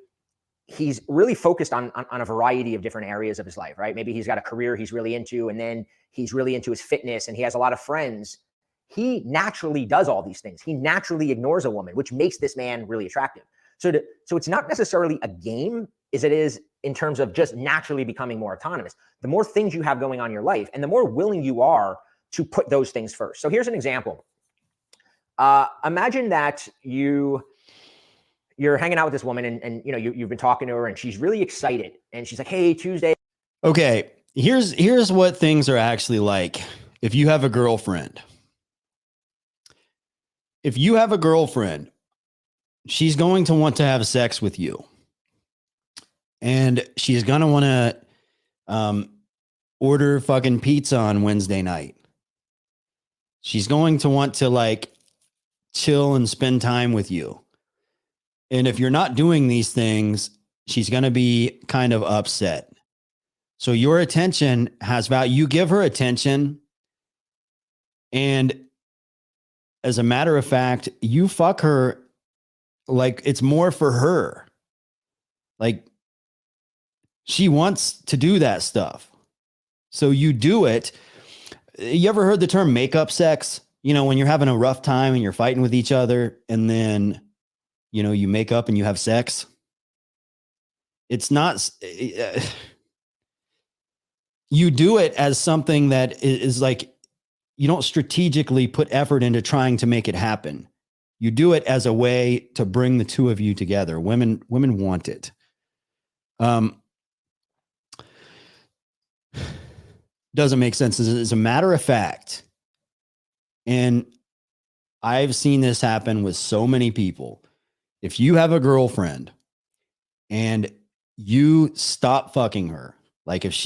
he's really focused on a variety of different areas of his life, right? Maybe he's got a career he's really into, and then he's really into his fitness, and he has a lot of friends. He naturally does all these things. He naturally ignores a woman, which makes this man really attractive. So it's not necessarily a game as it is in terms of just naturally becoming more autonomous. The more things you have going on in your life, and the more willing you are to put those things first. So here's an example. Imagine that you're hanging out with this woman, and you've been talking to her, and she's really excited, and she's like, hey, Tuesday. Okay, here's what things are actually like if you have a girlfriend. If you have a girlfriend, she's going to want to have sex with you. And she's going to want to order fucking pizza on Wednesday night. She's going to want to chill and spend time with you. And if you're not doing these things, she's going to be kind of upset. So your attention has value. You give her attention. And as a matter of fact, you fuck her like it's more for her. Like she wants to do that stuff. So you do it. You ever heard the term makeup sex? When you're having a rough time and you're fighting with each other, and then you make up and you have sex. It's not, you do it as something that is like, you don't strategically put effort into trying to make it happen. You do it as a way to bring the two of you together. Women want it. Doesn't make sense. As a matter of fact, and I've seen this happen with so many people. If you have a girlfriend and you stop fucking her, if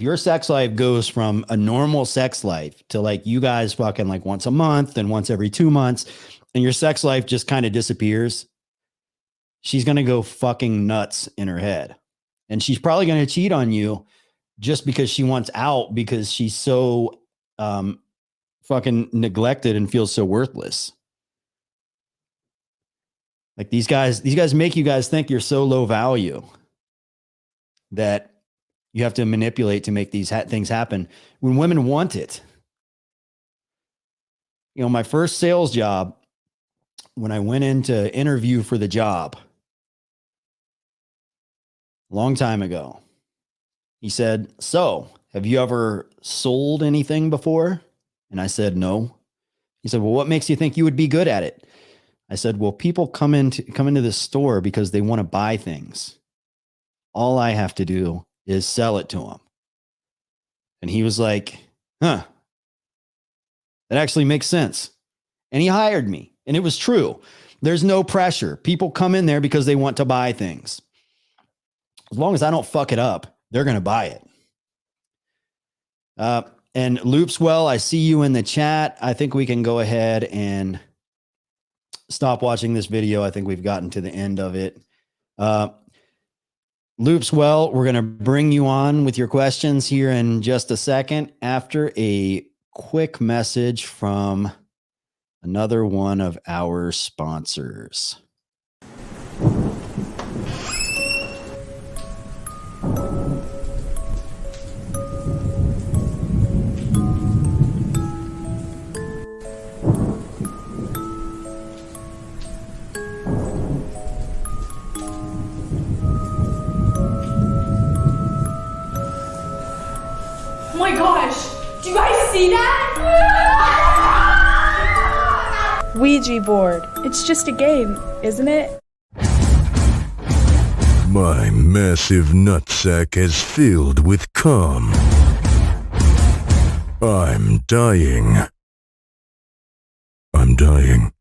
your sex life goes from a normal sex life to you guys fucking once a month and once every 2 months, and your sex life just kind of disappears, she's going to go fucking nuts in her head. And she's probably going to cheat on you just because she wants out, because she's so fucking neglected and feels so worthless. These guys make you guys think you're so low value that you have to manipulate to make these things happen when women want it. My first sales job, when I went in to interview for the job a long time ago, he said, so have you ever sold anything before? And I said, no. He said, well, what makes you think you would be good at it? I said, well, people come into this store because they want to buy things. All I have to do is sell it to them. And he was like, that actually makes sense. And he hired me. And it was true. There's no pressure. People come in there because they want to buy things. As long as I don't fuck it up, they're going to buy it. And Loopswell, I see you in the chat. I think we can go ahead and stop watching this video. I think we've gotten to the end of it. Loopswell, we're going to bring you on with your questions here in just a second after a quick message from another one of our sponsors. Oh my gosh, do you guys see that? Ouija board. It's just a game, isn't it? My massive nutsack has filled with cum. I'm dying. I'm dying.